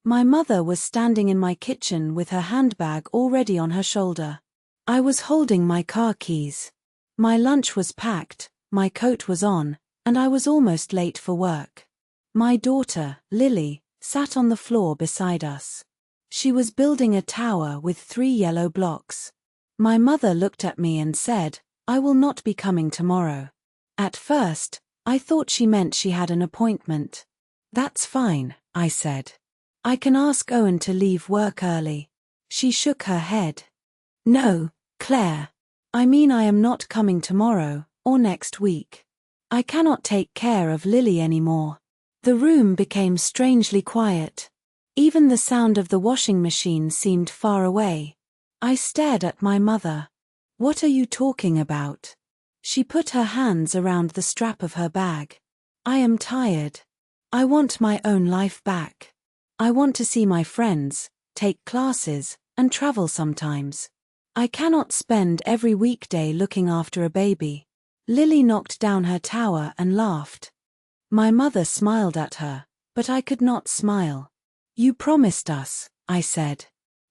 My mother was standing in my kitchen with her handbag already on her shoulder. I was holding my car keys. My lunch was packed, my coat was on, and I was almost late for work. My daughter, Lily, sat on the floor beside us. She was building a tower with 3 yellow blocks. My mother looked at me and said, "I will not be coming tomorrow." At first, I thought she meant she had an appointment. "That's fine," I said. "I can ask Owen to leave work early." She shook her head. "No, Claire. I mean I am not coming tomorrow, or next week. I cannot take care of Lily anymore." The room became strangely quiet. Even the sound of the washing machine seemed far away. I stared at my mother. "What are you talking about?" She put her hands around the strap of her bag. "I am tired. I want my own life back. I want to see my friends, take classes, and travel sometimes. I cannot spend every weekday looking after a baby." Lily knocked down her tower and laughed. My mother smiled at her, but I could not smile. "You promised us," I said.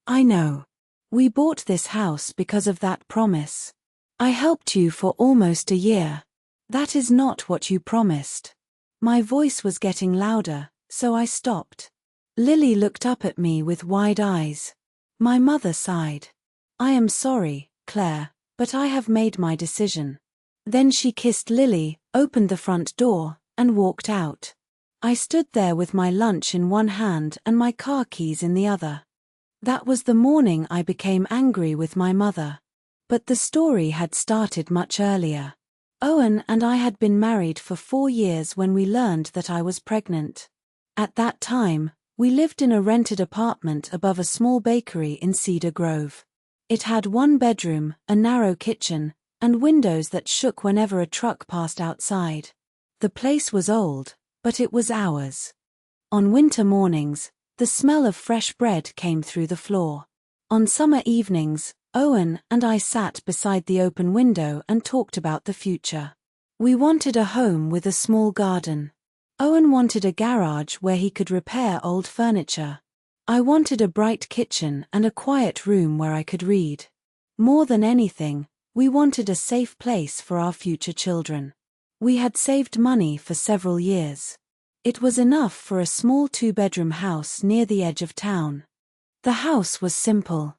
"I know. We bought this house because of that promise. I helped you for almost a year. That is not what you promised." My voice was getting louder, so I stopped. Lily looked up at me with wide eyes. My mother sighed. "I am sorry, Claire, but I have made my decision." Then she kissed Lily, opened the front door, and walked out. I stood there with my lunch in one hand and my car keys in the other. That was the morning I became angry with my mother. But the story had started much earlier. Owen and I had been married for 4 years when we learned that I was pregnant. At that time, we lived in a rented apartment above a small bakery in Cedar Grove. It had 1 bedroom, a narrow kitchen, and windows that shook whenever a truck passed outside. The place was old, but it was ours. On winter mornings, the smell of fresh bread came through the floor. On summer evenings, Owen and I sat beside the open window and talked about the future. We wanted a home with a small garden. Owen wanted a garage where he could repair old furniture. I wanted a bright kitchen and a quiet room where I could read. More than anything, we wanted a safe place for our future children. We had saved money for several years. It was enough for a small 2-bedroom house near the edge of town. The house was simple.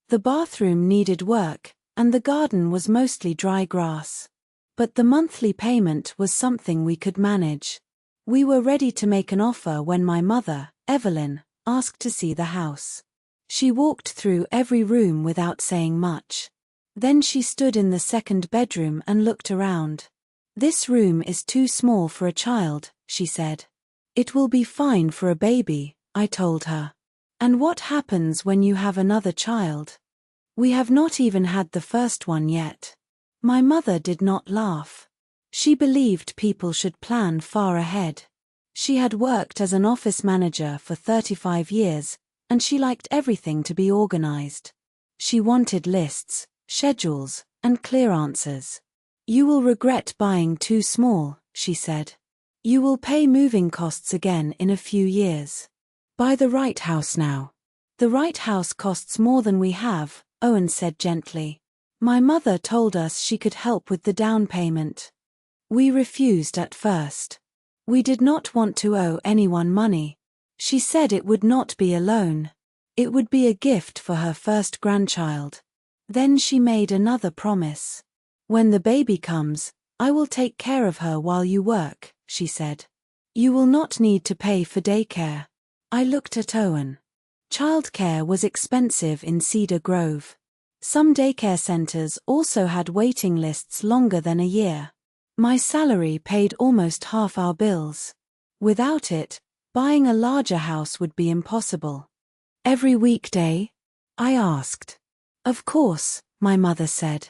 The bathroom needed work, and the garden was mostly dry grass. But the monthly payment was something we could manage. We were ready to make an offer when my mother, Evelyn, asked to see the house. She walked through every room without saying much. Then she stood in the 2nd bedroom and looked around. "This room is too small for a child," she said. "It will be fine for a baby," I told her. "And what happens when you have another child?" "We have not even had the first one yet." My mother did not laugh. She believed people should plan far ahead. She had worked as an office manager for 35 years, and she liked everything to be organized. She wanted lists, schedules, and clear answers. "You will regret buying too small," she said. "You will pay moving costs again in a few years. Buy the right house now." "The right house costs more than we have," Owen said gently. My mother told us she could help with the down payment. We refused at first. We did not want to owe anyone money. She said it would not be a loan. It would be a gift for her first grandchild. Then she made another promise. "When the baby comes, I will take care of her while you work," she said. "You will not need to pay for daycare." I looked at Owen. Childcare was expensive in Cedar Grove. Some daycare centers also had waiting lists longer than a year. My salary paid almost half our bills. Without it, buying a larger house would be impossible. "Every weekday?" I asked. "Of course," my mother said.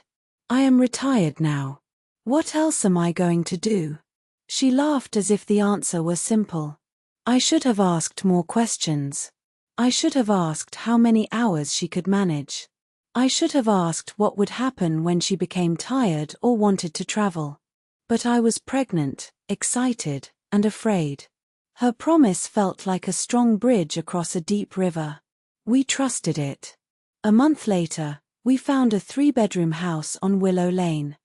"I am retired now. What else am I going to do?" She laughed as if the answer were simple. I should have asked more questions. I should have asked how many hours she could manage. I should have asked what would happen when she became tired or wanted to travel. But I was pregnant, excited, and afraid. Her promise felt like a strong bridge across a deep river. We trusted it. A month later, we found a 3-bedroom house on Willow Lane.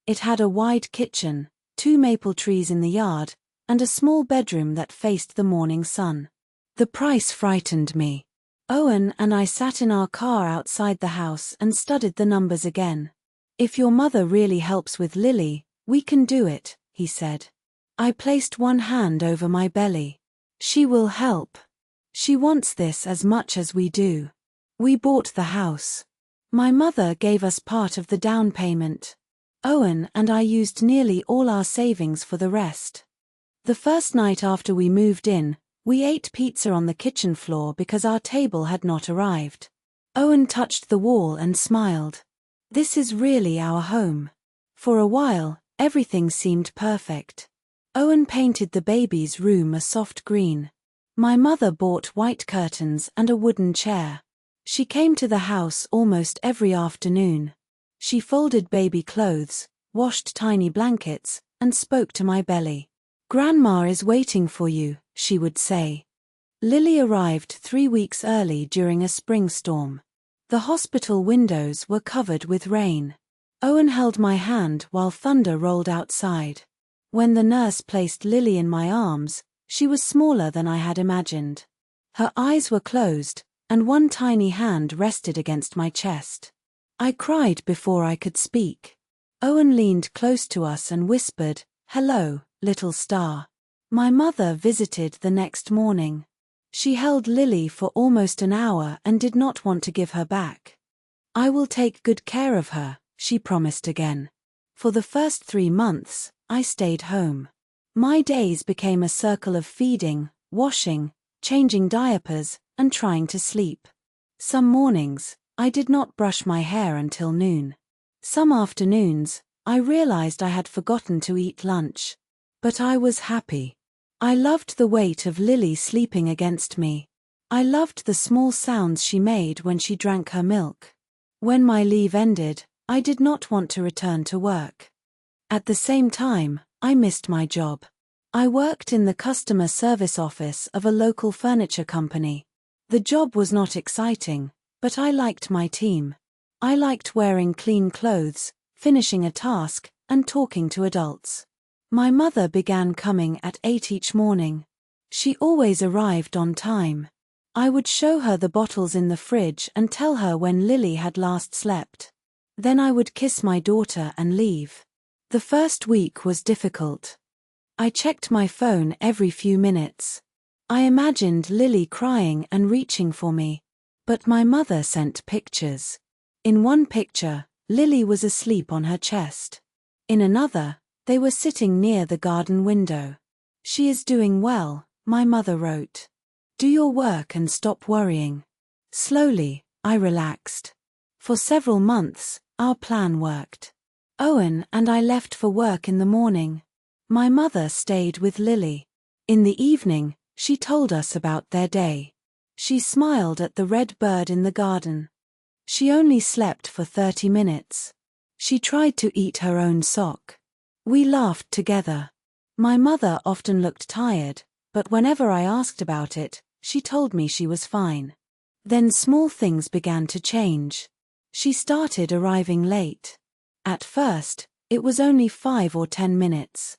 It had a wide kitchen, 2 maple trees in the yard, and a small bedroom that faced the morning sun. The price frightened me. Owen and I sat in our car outside the house and studied the numbers again. "If your mother really helps with Lily, we can do it," he said. I placed one hand over my belly. "She will help. She wants this as much as we do." We bought the house. My mother gave us part of the down payment. Owen and I used nearly all our savings for the rest. The first night after we moved in, we ate pizza on the kitchen floor because our table had not arrived. Owen touched the wall and smiled. "This is really our home." For a while, everything seemed perfect. Owen painted the baby's room a soft green. My mother bought white curtains and a wooden chair. She came to the house almost every afternoon. She folded baby clothes, washed tiny blankets, and spoke to my belly. "Grandma is waiting for you," she would say. Lily arrived 3 weeks early during a spring storm. The hospital windows were covered with rain. Owen held my hand while thunder rolled outside. When the nurse placed Lily in my arms, she was smaller than I had imagined. Her eyes were closed, and one tiny hand rested against my chest. I cried before I could speak. Owen leaned close to us and whispered, "Hello, little star." My mother visited the next morning. She held Lily for almost an hour and did not want to give her back. "I will take good care of her," she promised again. For the first 3 months, I stayed home. My days became a circle of feeding, washing, changing diapers, and trying to sleep. Some mornings, I did not brush my hair until noon. Some afternoons, I realized I had forgotten to eat lunch. But I was happy. I loved the weight of Lily sleeping against me. I loved the small sounds she made when she drank her milk. When my leave ended, I did not want to return to work. At the same time, I missed my job. I worked in the customer service office of a local furniture company. The job was not exciting, but I liked my team. I liked wearing clean clothes, finishing a task, and talking to adults. My mother began coming at 8 each morning. She always arrived on time. I would show her the bottles in the fridge and tell her when Lily had last slept. Then I would kiss my daughter and leave. The first week was difficult. I checked my phone every few minutes. I imagined Lily crying and reaching for me. But my mother sent pictures. In one picture, Lily was asleep on her chest. In another, they were sitting near the garden window. "She is doing well," my mother wrote. "Do your work and stop worrying." Slowly, I relaxed. For several months, our plan worked. Owen and I left for work in the morning. My mother stayed with Lily. In the evening, she told us about their day. She smiled at the red bird in the garden. She only slept for 30 minutes. She tried to eat her own sock. We laughed together. My mother often looked tired, but whenever I asked about it, she told me she was fine. Then small things began to change. She started arriving late. At first, it was only 5 or 10 minutes.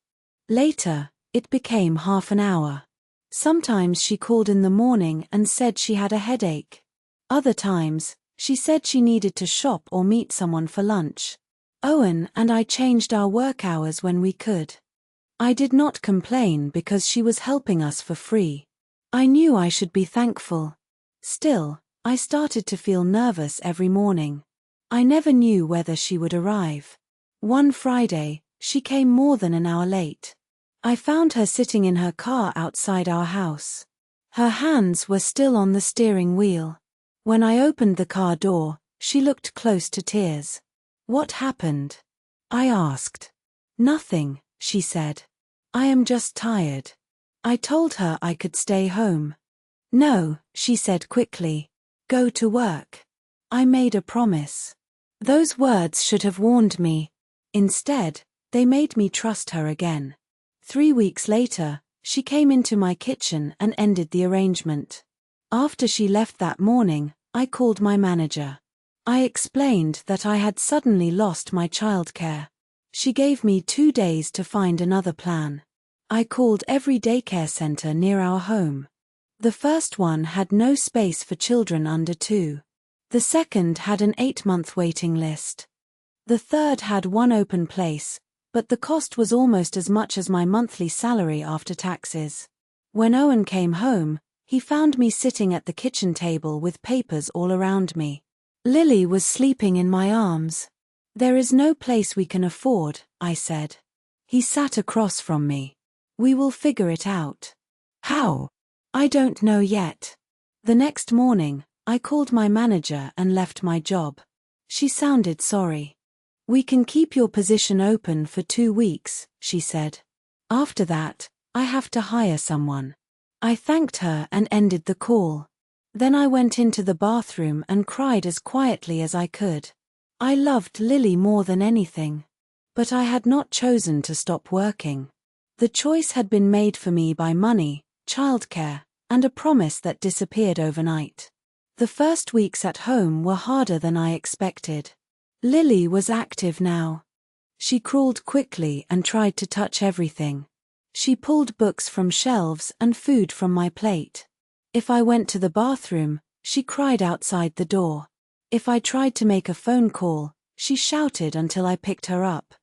Later, it became half an hour. Sometimes she called in the morning and said she had a headache. Other times, she said she needed to shop or meet someone for lunch. Owen and I changed our work hours when we could. I did not complain because she was helping us for free. I knew I should be thankful. Still, I started to feel nervous every morning. I never knew whether she would arrive. One Friday, she came more than an hour late. I found her sitting in her car outside our house. Her hands were still on the steering wheel. When I opened the car door, she looked close to tears. "What happened?" I asked. "Nothing," she said. "I am just tired." I told her I could stay home. "No," she said quickly. "Go to work." I made a promise. Those words should have warned me. Instead, they made me trust her again. 3 weeks later, She came into my kitchen and ended the arrangement. After she left that morning, I called my manager. I explained that I had suddenly lost my childcare. She gave me 2 days to find another plan. I called every daycare center near our home. The first one had no space for children under 2. The second had an 8-month waiting list. The third had one open place, but the cost was almost as much as my monthly salary after taxes. When Owen came home, he found me sitting at the kitchen table with papers all around me. Lily was sleeping in my arms. "There is no place we can afford," I said. He sat across from me. "We will figure it out." "How?" "I don't know yet." The next morning, I called my manager and left my job. She sounded sorry. "We can keep your position open for 2 weeks," she said. "After that, I have to hire someone." I thanked her and ended the call. Then I went into the bathroom and cried as quietly as I could. I loved Lily more than anything. But I had not chosen to stop working. The choice had been made for me by money, childcare, and a promise that disappeared overnight. The first weeks at home were harder than I expected. Lily was active now. She crawled quickly and tried to touch everything. She pulled books from shelves and food from my plate. If I went to the bathroom, she cried outside the door. If I tried to make a phone call, she shouted until I picked her up.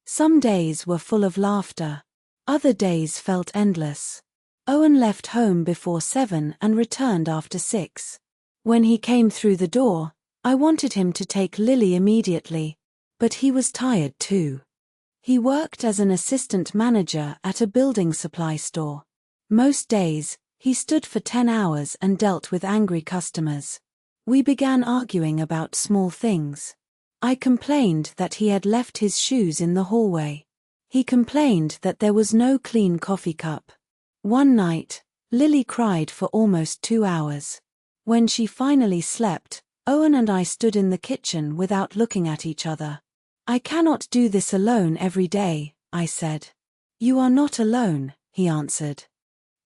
Some days were full of laughter. Other days felt endless. Owen left home before 7 and returned after 6. When he came through the door, I wanted him to take Lily immediately, but he was tired too. He worked as an assistant manager at a building supply store. Most days, he stood for 10 hours and dealt with angry customers. We began arguing about small things. I complained that he had left his shoes in the hallway. He complained that there was no clean coffee cup. One night, Lily cried for almost 2 hours. When she finally slept, Owen and I stood in the kitchen without looking at each other. "I cannot do this alone every day," I said. "You are not alone," he answered.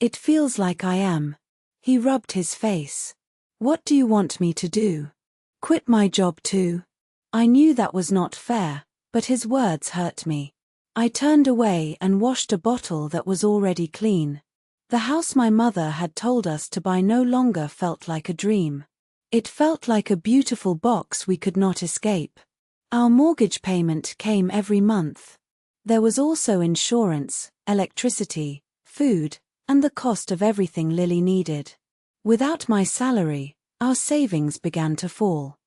"It feels like I am." He rubbed his face. "What do you want me to do? Quit my job too?" I knew that was not fair, but his words hurt me. I turned away and washed a bottle that was already clean. The house my mother had told us to buy no longer felt like a dream. It felt like a beautiful box we could not escape. Our mortgage payment came every month. There was also insurance, electricity, food, and the cost of everything Lily needed. Without my salary, our savings began to fall.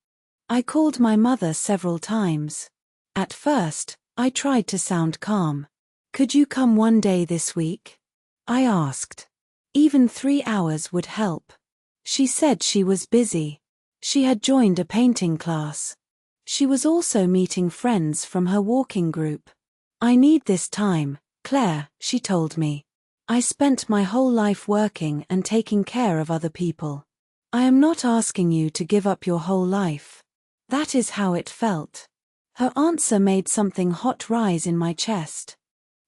I called my mother several times. At first, I tried to sound calm. "Could you come one day this week?" I asked. Even 3 hours would help. She said she was busy. She had joined a painting class. She was also meeting friends from her walking group. "I need this time, Claire," she told me. "I spent my whole life working and taking care of other people. I am not asking you to give up your whole life." That is how it felt. Her answer made something hot rise in my chest.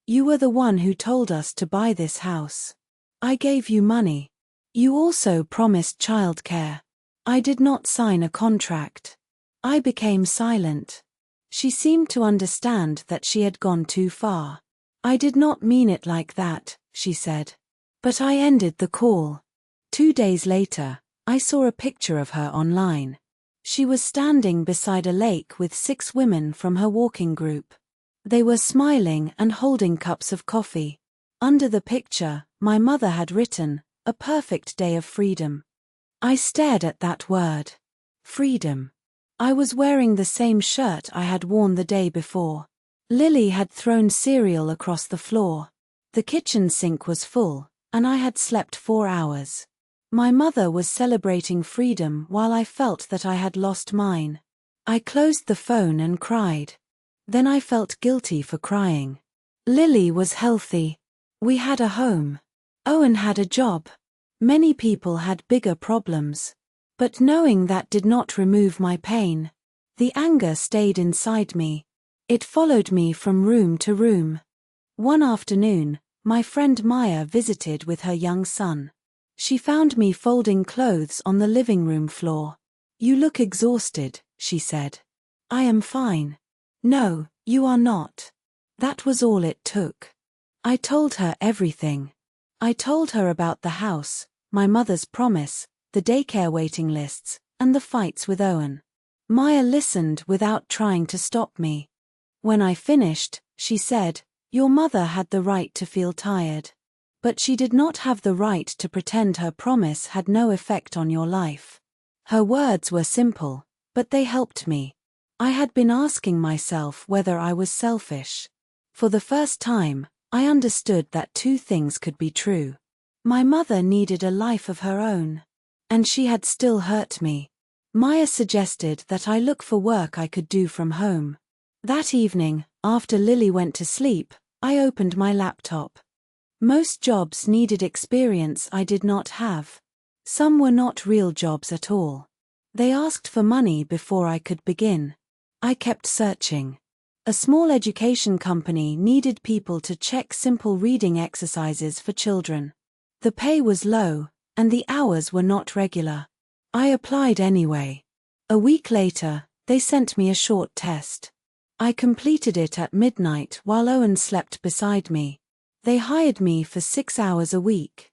"You were the one who told us to buy this house. I gave you money. You also promised childcare. I did not sign a contract." I became silent. She seemed to understand that she had gone too far. "I did not mean it like that," she said. But I ended the call. 2 days later, I saw a picture of her online. She was standing beside a lake with 6 women from her walking group. They were smiling and holding cups of coffee. Under the picture, my mother had written, "A perfect day of freedom." I stared at that word. Freedom. I was wearing the same shirt I had worn the day before. Lily had thrown cereal across the floor. The kitchen sink was full, and I had slept 4 hours. My mother was celebrating freedom while I felt that I had lost mine. I closed the phone and cried. Then I felt guilty for crying. Lily was healthy. We had a home. Owen had a job. Many people had bigger problems. But knowing that did not remove my pain. The anger stayed inside me. It followed me from room to room. One afternoon, my friend Maya visited with her young son. She found me folding clothes on the living room floor. "You look exhausted," she said. "I am fine." "No, you are not." That was all it took. I told her everything. I told her about the house, my mother's promise, the daycare waiting lists, and the fights with Owen. Maya listened without trying to stop me. When I finished, she said, "Your mother had the right to feel tired. But she did not have the right to pretend her promise had no effect on your life." Her words were simple, but they helped me. I had been asking myself whether I was selfish. For the first time, I understood that two things could be true. My mother needed a life of her own. And she had still hurt me. Maya suggested that I look for work I could do from home. That evening, after Lily went to sleep, I opened my laptop. Most jobs needed experience I did not have. Some were not real jobs at all. They asked for money before I could begin. I kept searching. A small education company needed people to check simple reading exercises for children. The pay was low, and the hours were not regular. I applied anyway. A week later, they sent me a short test. I completed it at midnight while Owen slept beside me. They hired me for 6 hours a week.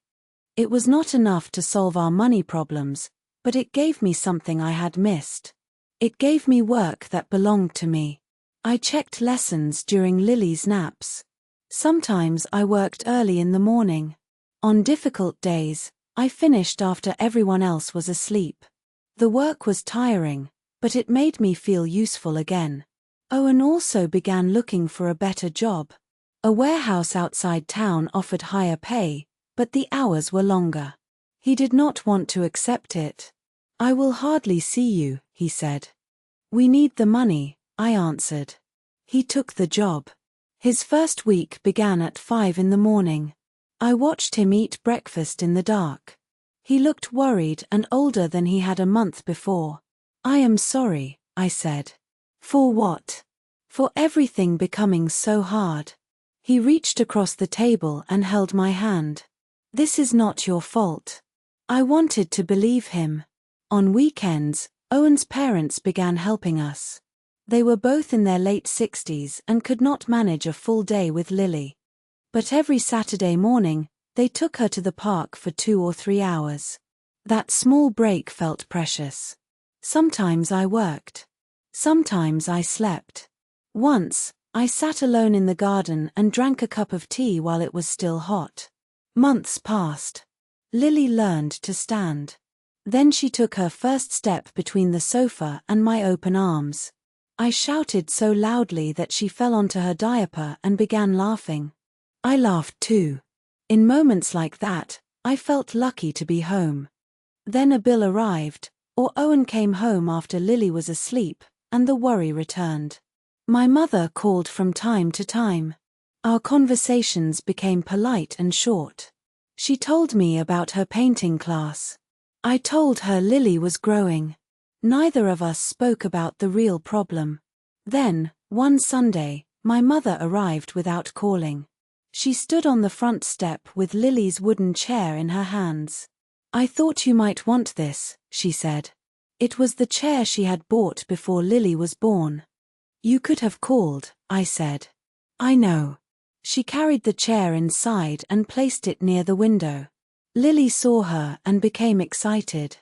It was not enough to solve our money problems, but it gave me something I had missed. It gave me work that belonged to me. I checked lessons during Lily's naps. Sometimes I worked early in the morning. On difficult days, I finished after everyone else was asleep. The work was tiring, but it made me feel useful again. Owen also began looking for a better job. A warehouse outside town offered higher pay, but the hours were longer. He did not want to accept it. "I will hardly see you," he said. "We need the money," I answered. He took the job. His first week began at 5 in the morning. I watched him eat breakfast in the dark. He looked worried and older than he had a month before. "I am sorry," I said. "For what?" "For everything becoming so hard." He reached across the table and held my hand. "This is not your fault." I wanted to believe him. On weekends, Owen's parents began helping us. They were both in their late 60s and could not manage a full day with Lily. But every Saturday morning, they took her to the park for 2 or 3 hours. That small break felt precious. Sometimes I worked. Sometimes I slept. Once, I sat alone in the garden and drank a cup of tea while it was still hot. Months passed. Lily learned to stand. Then she took her first step between the sofa and my open arms. I shouted so loudly that she fell onto her diaper and began laughing. I laughed too. In moments like that, I felt lucky to be home. Then a bill arrived, or Owen came home after Lily was asleep, and the worry returned. My mother called from time to time. Our conversations became polite and short. She told me about her painting class. I told her Lily was growing. Neither of us spoke about the real problem. Then, one Sunday, my mother arrived without calling. She stood on the front step with Lily's wooden chair in her hands. "I thought you might want this," she said. It was the chair she had bought before Lily was born. "You could have called," I said. "I know." She carried the chair inside and placed it near the window. Lily saw her and became excited.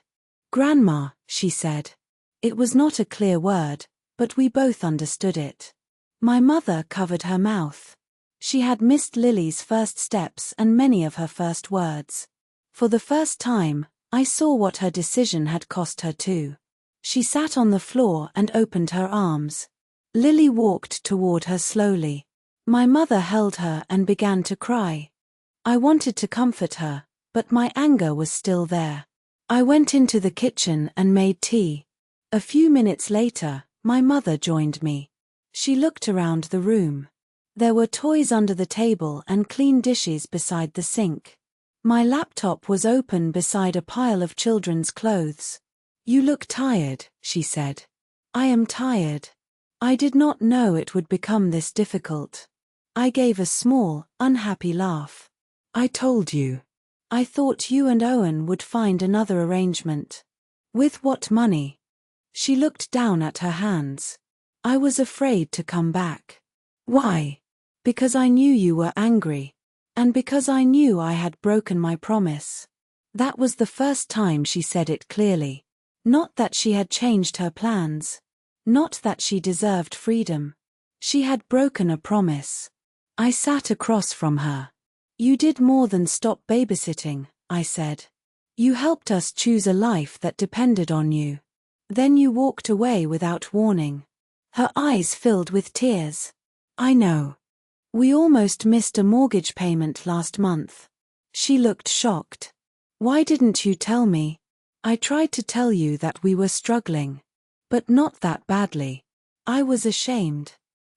"Grandma," she said. It was not a clear word, but we both understood it. My mother covered her mouth. She had missed Lily's first steps and many of her first words. For the first time, I saw what her decision had cost her too. She sat on the floor and opened her arms. Lily walked toward her slowly. My mother held her and began to cry. I wanted to comfort her, but my anger was still there. I went into the kitchen and made tea. A few minutes later, my mother joined me. She looked around the room. There were toys under the table and clean dishes beside the sink. My laptop was open beside a pile of children's clothes. "You look tired," she said. "I am tired. I did not know it would become this difficult." I gave a small, unhappy laugh. I told you. I thought you and Owen would find another arrangement. With what money? She looked down at her hands. I was afraid to come back. Why? Because I knew you were angry. And because I knew I had broken my promise. That was the first time she said it clearly. Not that she had changed her plans. Not that she deserved freedom. She had broken a promise. I sat across from her. You did more than stop babysitting, I said. You helped us choose a life that depended on you. Then you walked away without warning. Her eyes filled with tears. I know. We almost missed a mortgage payment last month. She looked shocked. Why didn't you tell me? I tried to tell you that we were struggling. But not that badly. I was ashamed.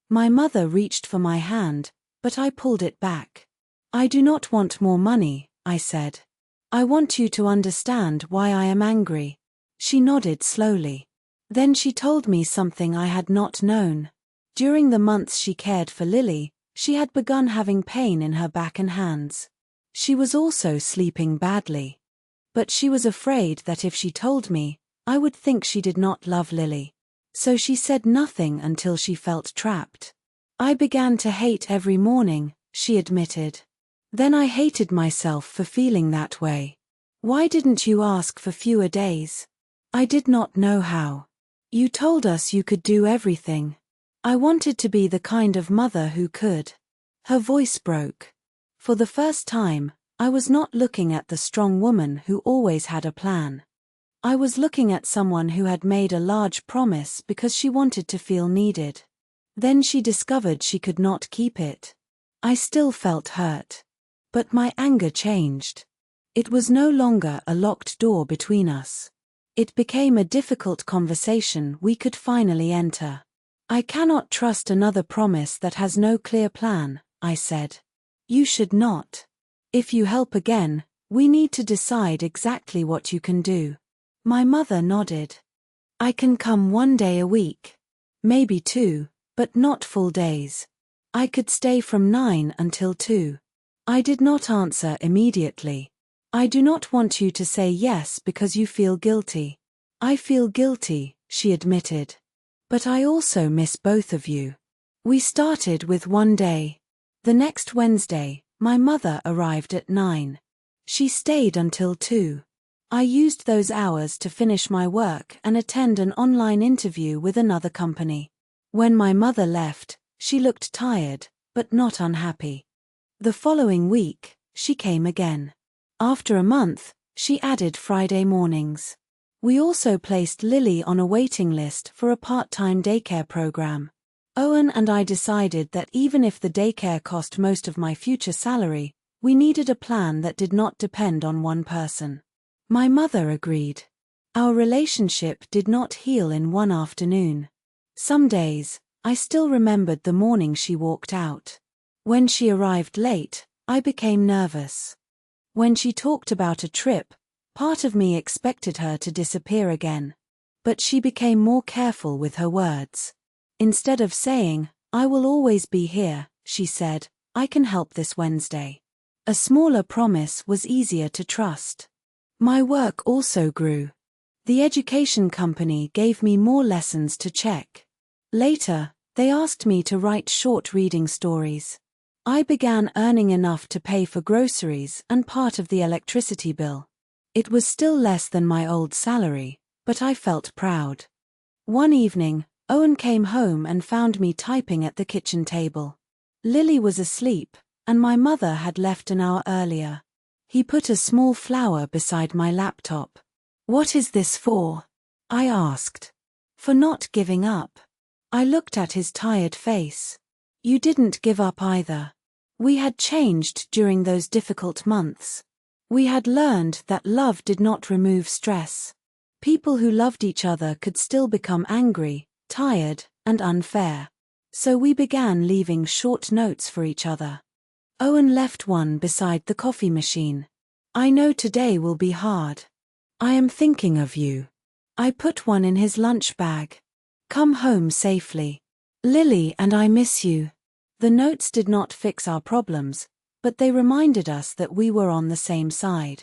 My mother reached for my hand, but I pulled it back. I do not want more money, I said. I want you to understand why I am angry. She nodded slowly. Then she told me something I had not known. During the months she cared for Lily, she had begun having pain in her back and hands. She was also sleeping badly. But she was afraid that if she told me, I would think she did not love Lily. So she said nothing until she felt trapped. I began to hate every morning, she admitted. Then I hated myself for feeling that way. Why didn't you ask for fewer days? I did not know how. You told us you could do everything. I wanted to be the kind of mother who could. Her voice broke. For the first time, I was not looking at the strong woman who always had a plan. I was looking at someone who had made a large promise because she wanted to feel needed. Then she discovered she could not keep it. I still felt hurt. But my anger changed. It was no longer a locked door between us. It became a difficult conversation we could finally enter. I cannot trust another promise that has no clear plan, I said. You should not. If you help again, we need to decide exactly what you can do. My mother nodded. I can come 1 day a week. Maybe 2, but not full days. I could stay from 9 until 2. I did not answer immediately. I do not want you to say yes because you feel guilty. I feel guilty, she admitted. But I also miss both of you. We started with 1 day. The next Wednesday, my mother arrived at 9. She stayed until 2. I used those hours to finish my work and attend an online interview with another company. When my mother left, she looked tired, but not unhappy. The following week, she came again. After a month, she added Friday mornings. We also placed Lily on a waiting list for a part-time daycare program. Owen and I decided that even if the daycare cost most of my future salary, we needed a plan that did not depend on one person. My mother agreed. Our relationship did not heal in one afternoon. Some days, I still remembered the morning she walked out. When she arrived late, I became nervous. When she talked about a trip, part of me expected her to disappear again. But she became more careful with her words. Instead of saying, I will always be here, she said, I can help this Wednesday. A smaller promise was easier to trust. My work also grew. The education company gave me more lessons to check. Later, they asked me to write short reading stories. I began earning enough to pay for groceries and part of the electricity bill. It was still less than my old salary, but I felt proud. One evening, Owen came home and found me typing at the kitchen table. Lily was asleep, and my mother had left an hour earlier. He put a small flower beside my laptop. What is this for? I asked. For not giving up. I looked at his tired face. You didn't give up either. We had changed during those difficult months. We had learned that love did not remove stress. People who loved each other could still become angry, tired, and unfair. So we began leaving short notes for each other. Owen left one beside the coffee machine. I know today will be hard. I am thinking of you. I put one in his lunch bag. Come home safely. Lily and I miss you. The notes did not fix our problems, but they reminded us that we were on the same side.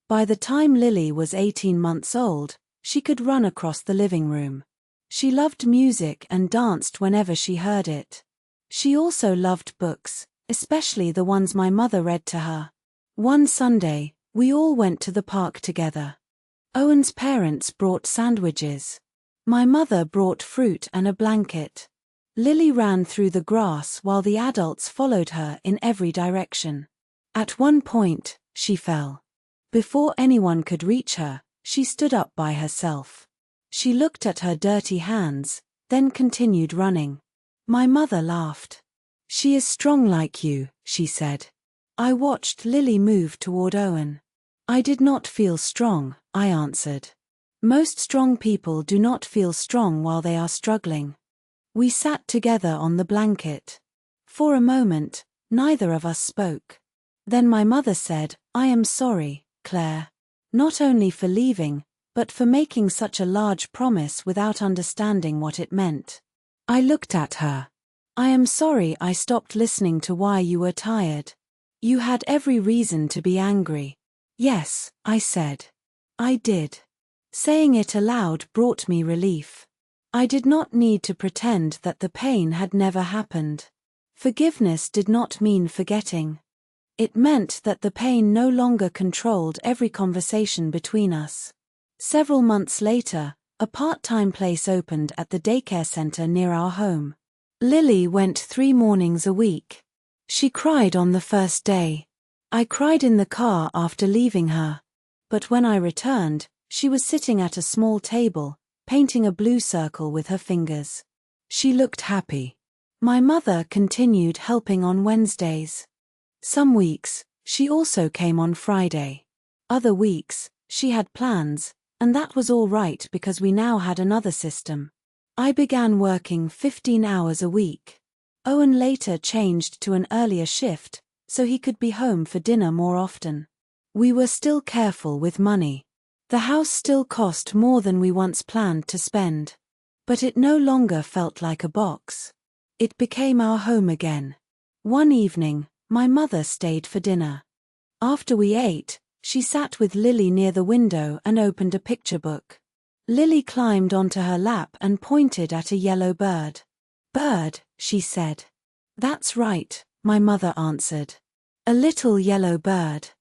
By the time Lily was 18 months old, she could run across the living room. She loved music and danced whenever she heard it. She also loved books, especially the ones my mother read to her. One Sunday, we all went to the park together. Owen's parents brought sandwiches. My mother brought fruit and a blanket. Lily ran through the grass while the adults followed her in every direction. At one point, she fell. Before anyone could reach her, she stood up by herself. She looked at her dirty hands, then continued running. My mother laughed. "She is strong like you," she said. I watched Lily move toward Owen. "I did not feel strong," I answered. "Most strong people do not feel strong while they are struggling." We sat together on the blanket. For a moment, neither of us spoke. Then my mother said, "I am sorry, Claire. Not only for leaving, but for making such a large promise without understanding what it meant." I looked at her. "I am sorry I stopped listening to why you were tired. You had every reason to be angry." "Yes," I said. "I did." Saying it aloud brought me relief. I did not need to pretend that the pain had never happened. Forgiveness did not mean forgetting. It meant that the pain no longer controlled every conversation between us. Several months later, a part-time place opened at the daycare center near our home. Lily went 3 mornings a week. She cried on the first day. I cried in the car after leaving her. But when I returned, she was sitting at a small table, painting a blue circle with her fingers. She looked happy. My mother continued helping on Wednesdays. Some weeks, she also came on Friday. Other weeks, she had plans, and that was all right because we now had another system. I began working 15 hours a week. Owen later changed to an earlier shift, so he could be home for dinner more often. We were still careful with money. The house still cost more than we once planned to spend. But it no longer felt like a box. It became our home again. One evening, my mother stayed for dinner. After we ate, she sat with Lily near the window and opened a picture book. Lily climbed onto her lap and pointed at a yellow bird. "Bird," she said. "That's right," my mother answered. "A little yellow bird."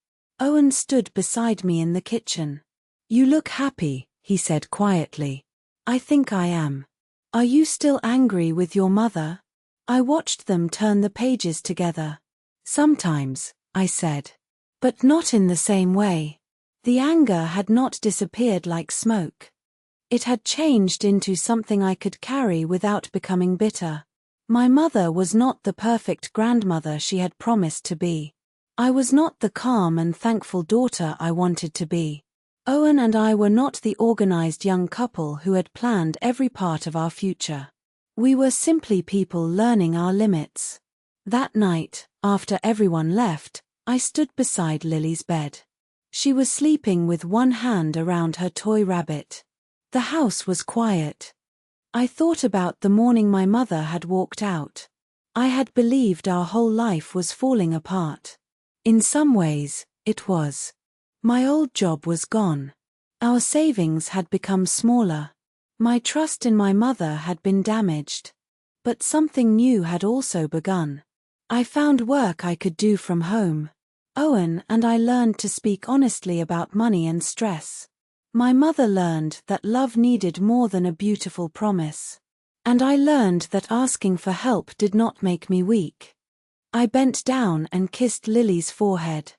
Owen stood beside me in the kitchen. "You look happy," he said quietly. "I think I am. Are you still angry with your mother?" I watched them turn the pages together. "Sometimes," I said. "But not in the same way." The anger had not disappeared like smoke. It had changed into something I could carry without becoming bitter. My mother was not the perfect grandmother she had promised to be. I was not the calm and thankful daughter I wanted to be. Owen and I were not the organized young couple who had planned every part of our future. We were simply people learning our limits. That night, after everyone left, I stood beside Lily's bed. She was sleeping with one hand around her toy rabbit. The house was quiet. I thought about the morning my mother had walked out. I had believed our whole life was falling apart. In some ways, it was. My old job was gone. Our savings had become smaller. My trust in my mother had been damaged. But something new had also begun. I found work I could do from home. Owen and I learned to speak honestly about money and stress. My mother learned that love needed more than a beautiful promise. And I learned that asking for help did not make me weak. I bent down and kissed Lily's forehead.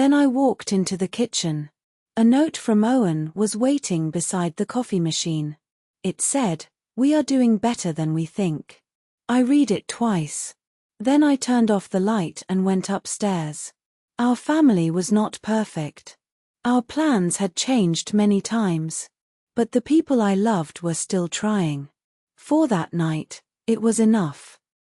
Then I walked into the kitchen. A note from Owen was waiting beside the coffee machine. It said, "We are doing better than we think." I read it twice. Then I turned off the light and went upstairs. Our family was not perfect. Our plans had changed many times. But the people I loved were still trying. For that night, it was enough.